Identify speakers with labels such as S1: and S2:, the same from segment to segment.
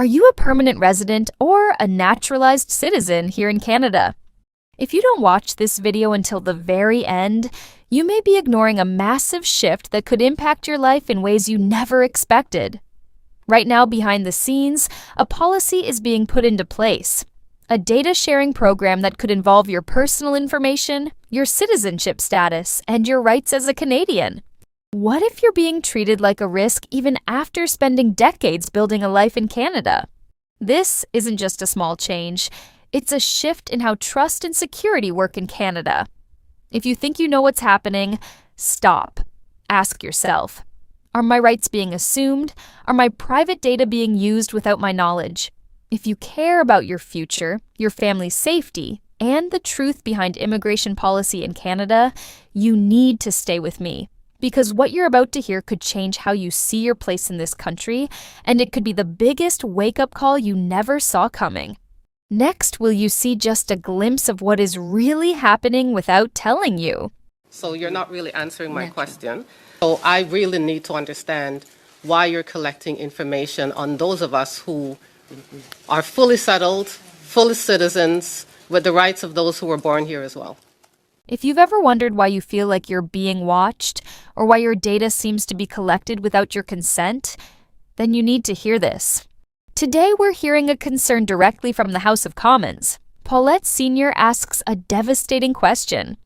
S1: Are you a permanent resident or a naturalized citizen here in Canada? If you don't watch this video until the very end, you may be ignoring a massive shift that could impact your life in ways you never expected. Right now, behind the scenes, a policy is being put into place. A data sharing program that could involve your personal information, your citizenship status, and your rights as a Canadian. What if you're being treated like a risk even after spending decades building a life in Canada? This isn't just a small change. It's a shift in how trust and security work in Canada. If you think you know what's happening, stop. Ask yourself, are my rights being assumed? Are my private data being used without my knowledge? If you care about your future, your family's safety, and the truth behind immigration policy in Canada, you need to stay with me. Because what you're about to hear could change how you see your place in this country, and it could be the biggest wake-up call you never saw coming. Next, will you see just a glimpse of what is really happening without telling you?
S2: So you're not really answering my question. So I really need to understand why you're collecting information on those of us who are fully settled, fully citizens, with the rights of those who were born here as well.
S1: If you've ever wondered why you feel like you're being watched, or why your data seems to be collected without your consent, then you need to hear this. Today we're hearing a concern directly from the House of Commons. Paulette Senior asks a devastating question.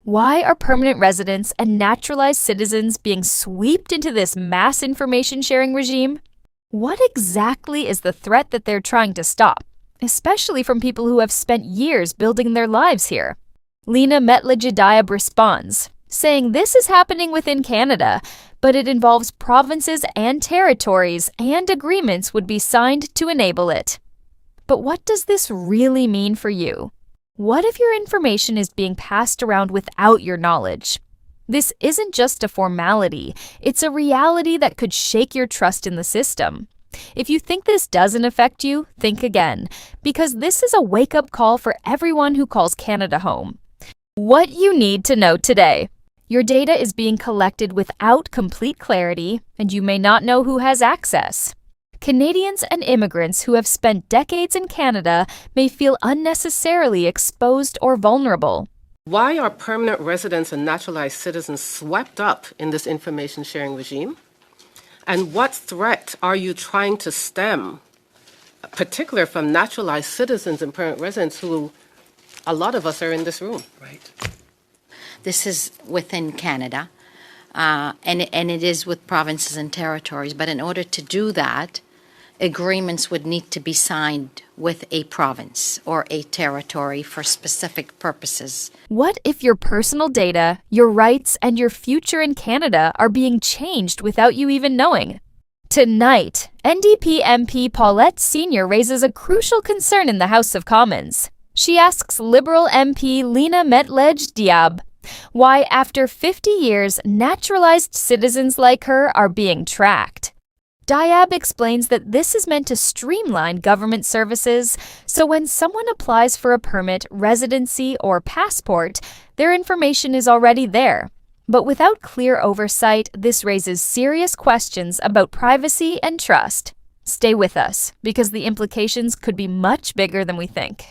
S1: Why are permanent residents and naturalized citizens being swept into this mass information sharing regime? What exactly is the threat that they're trying to stop, especially from people who have spent years building their lives here? Lena Metlege Diab responds, saying this is happening within Canada, but it involves provinces and territories, and agreements would be signed to enable it. But what does this really mean for you? What if your information is being passed around without your knowledge? This isn't just a formality, it's a reality that could shake your trust in the system. If you think this doesn't affect you, think again, because this is a wake-up call for everyone who calls Canada home. What you need to know today. Your data is being collected without complete clarity, and you may not know who has access. Canadians and immigrants who have spent decades in Canada may feel unnecessarily exposed or vulnerable.
S2: Why are permanent residents and naturalized citizens swept up in this information sharing regime? And what threat are you trying to stem, particularly from naturalized citizens and permanent residents who a lot of us are in this room?
S3: Right. This is within Canada, and it is with provinces and territories. But in order to do that, agreements would need to be signed with a province or a territory for specific purposes.
S1: What if your personal data, your rights, and your future in Canada are being changed without you even knowing? Tonight, NDP MP Paulette Senior raises a crucial concern in the House of Commons. She asks Liberal MP Lena Metlege Diab why, after 50 years, naturalized citizens like her are being tracked. Diab explains that this is meant to streamline government services, so when someone applies for a permit, residency, or passport, their information is already there. But without clear oversight, this raises serious questions about privacy and trust. Stay with us, because the implications could be much bigger than we think.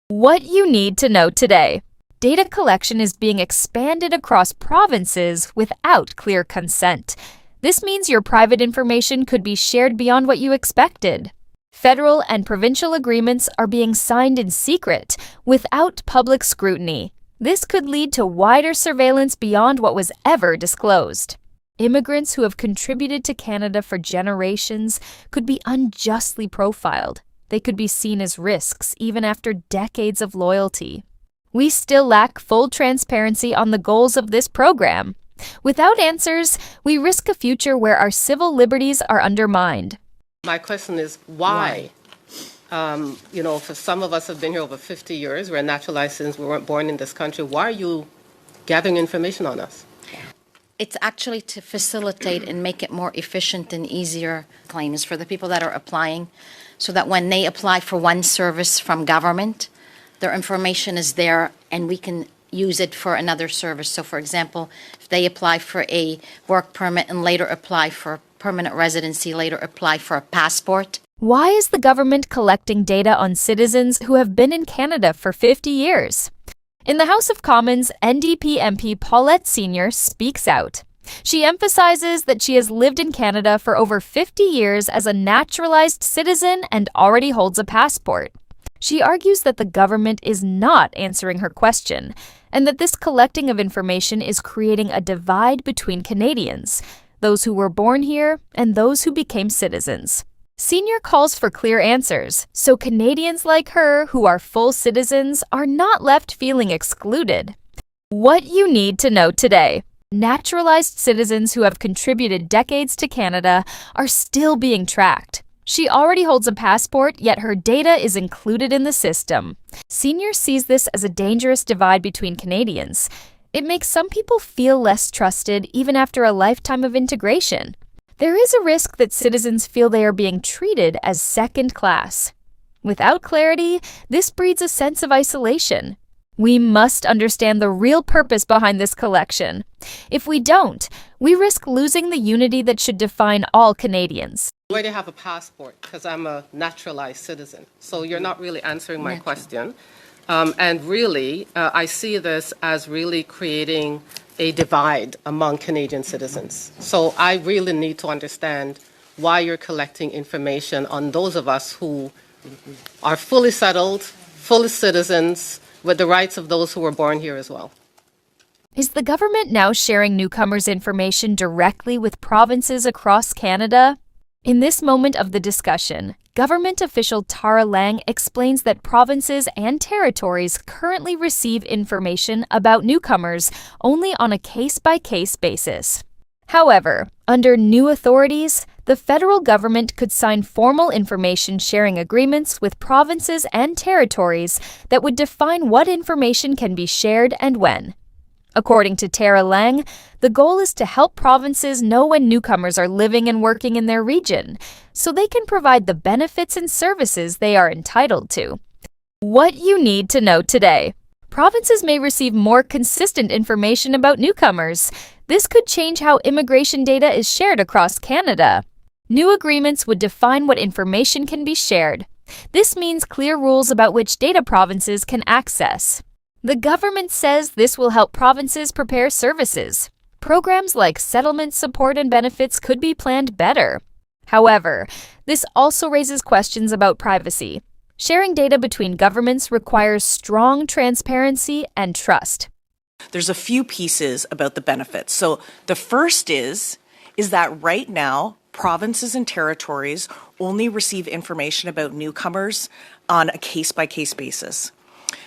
S1: What you need to know today. Data collection is being expanded across provinces without clear consent. This means your private information could be shared beyond what you expected. Federal and provincial agreements are being signed in secret, without public scrutiny. This could lead to wider surveillance beyond what was ever disclosed. Immigrants who have contributed to Canada for generations could be unjustly profiled. They could be seen as risks even after decades of loyalty. We still lack full transparency on the goals of this program. Without answers, we risk a future where our civil liberties are undermined.
S2: My question is why? For some of us have been here over 50 years. We're naturalized citizens. We weren't born in this country. Why are you gathering information on us?
S3: It's actually to facilitate and make it more efficient and easier claims for the people that are applying, so that when they apply for one service from government, their information is there and we can use it for another service. So for example, if they apply for a work permit and later apply for permanent residency, later apply for a passport,
S1: Why is the government collecting data on citizens who have been in Canada for 50 years? In the House of Commons, NDP MP Paulette Senior speaks out. She emphasizes that she has lived in Canada for over 50 years as a naturalized citizen and already holds a passport. She argues that the government is not answering her question, and that this collecting of information is creating a divide between Canadians, those who were born here and those who became citizens. Senior calls for clear answers, so Canadians like her who are full citizens are not left feeling excluded. What you need to know today. Naturalized citizens who have contributed decades to Canada are still being tracked. She already holds a passport, yet her data is included in the system. Senior sees this as a dangerous divide between Canadians. It makes some people feel less trusted even after a lifetime of integration. There is a risk that citizens feel they are being treated as second class. Without clarity, this breeds a sense of isolation. We must understand the real purpose behind this collection. If we don't, we risk losing the unity that should define all Canadians.
S2: I already have a passport because I'm a naturalized citizen. So you're not really answering my question. And really, I see this as really creating a divide among Canadian citizens. So I really need to understand why you're collecting information on those of us who are fully settled, fully citizens, with the rights of those who were born here as well.
S1: Is the government now sharing newcomers' information directly with provinces across Canada? In this moment of the discussion, government official Tara Lang explains that provinces and territories currently receive information about newcomers only on a case-by-case basis. However, under new authorities, the federal government could sign formal information sharing agreements with provinces and territories that would define what information can be shared and when. According to Tara Lang, the goal is to help provinces know when newcomers are living and working in their region, so they can provide the benefits and services they are entitled to. What you need to know today. Provinces may receive more consistent information about newcomers. This could change how immigration data is shared across Canada. New agreements would define what information can be shared. This means clear rules about which data provinces can access. The government says this will help provinces prepare services. Programs like settlement support and benefits could be planned better. However, this also raises questions about privacy. Sharing data between governments requires strong transparency and trust.
S4: There's a few pieces about the benefits. So the first is that right now, provinces and territories only receive information about newcomers on a case-by-case basis.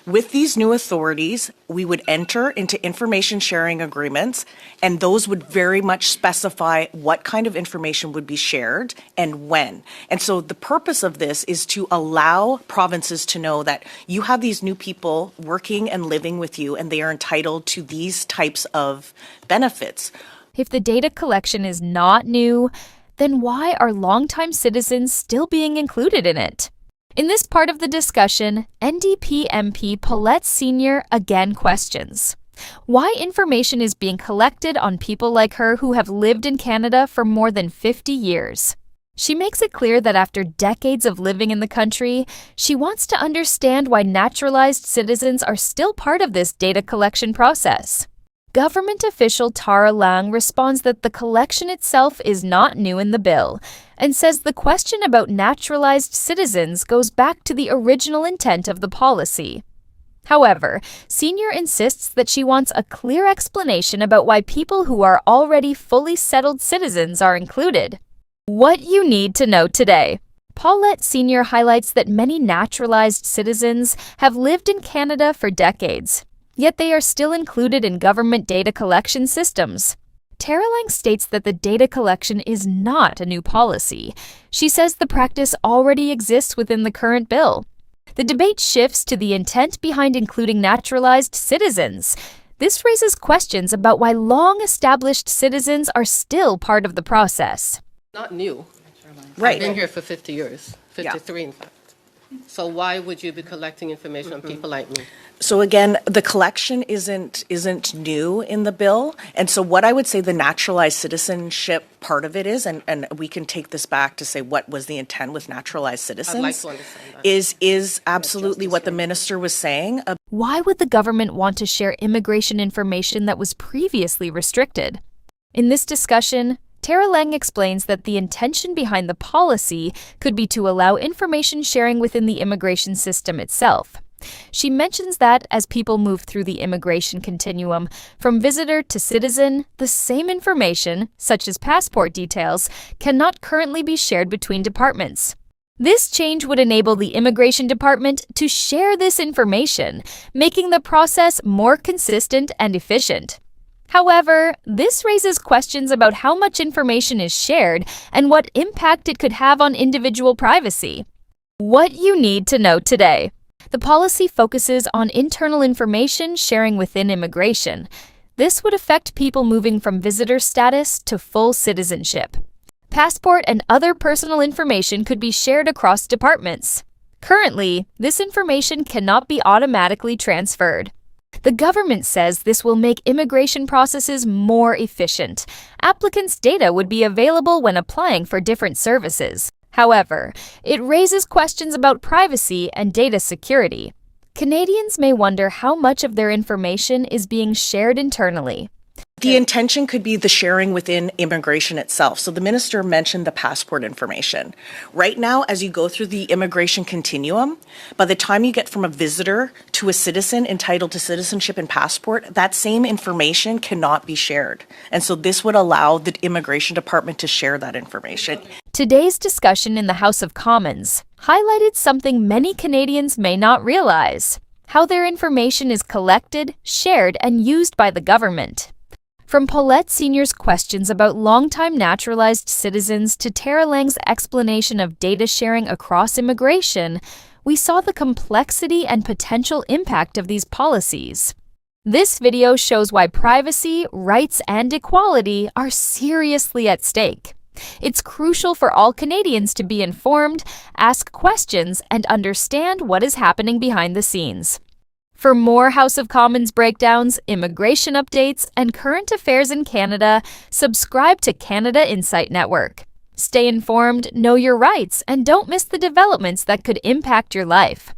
S4: With these new authorities, we would enter into information sharing agreements, and those would very much specify what kind of information would be shared and when. And so the purpose of this is to allow provinces to know that you have these new people working and living with you, and they are entitled to these types of benefits.
S1: If the data collection is not new, then why are longtime citizens still being included in it? In this part of the discussion, NDP MP Paulette Senior again questions why information is being collected on people like her who have lived in Canada for more than 50 years. She makes it clear that after decades of living in the country, she wants to understand why naturalized citizens are still part of this data collection process. Government official Tara Lang responds that the collection itself is not new in the bill and says the question about naturalized citizens goes back to the original intent of the policy. However, Senior insists that she wants a clear explanation about why people who are already fully settled citizens are included. What you need to know today. Paulette Senior highlights that many naturalized citizens have lived in Canada for decades, yet they are still included in government data collection systems. Tara Lang states that the data collection is not a new policy. She says the practice already exists within the current bill. The debate shifts to the intent behind including naturalized citizens. This raises questions about why long-established citizens are still part of the process.
S2: Not new.
S4: Right.
S2: I've been here for 50 years, 53 in fact. So why would you be collecting information on people like me?
S4: So again, the collection isn't new in the bill. And so what I would say the naturalized citizenship part of it is, and we can take this back to say what was the intent with naturalized citizens.
S2: I'd like to understand that.
S4: Is absolutely what the minister was saying.
S1: Why would the government want to share immigration information that was previously restricted? In this discussion, Tara Leng explains that the intention behind the policy could be to allow information sharing within the immigration system itself. She mentions that as people move through the immigration continuum from visitor to citizen, the same information, such as passport details, cannot currently be shared between departments. This change would enable the Immigration Department to share this information, making the process more consistent and efficient. However, this raises questions about how much information is shared and what impact it could have on individual privacy. What you need to know today. The policy focuses on internal information sharing within immigration. This would affect people moving from visitor status to full citizenship. Passport and other personal information could be shared across departments. Currently, this information cannot be automatically transferred. The government says this will make immigration processes more efficient. Applicants' data would be available when applying for different services. However, it raises questions about privacy and data security. Canadians may wonder how much of their information is being shared internally.
S4: The intention could be the sharing within immigration itself. So the minister mentioned the passport information. Right now, as you go through the immigration continuum, by the time you get from a visitor to a citizen entitled to citizenship and passport, that same information cannot be shared. And so this would allow the immigration department to share that information.
S1: Today's discussion in the House of Commons highlighted something many Canadians may not realize: how their information is collected, shared, and used by the government. From Paulette Senior's questions about long-time naturalized citizens to Tara Leng's explanation of data sharing across immigration, we saw the complexity and potential impact of these policies. This video shows why privacy, rights, and equality are seriously at stake. It's crucial for all Canadians to be informed, ask questions, and understand what is happening behind the scenes. For more House of Commons breakdowns, immigration updates, and current affairs in Canada, subscribe to Canada Insight Network. Stay informed, know your rights, and don't miss the developments that could impact your life.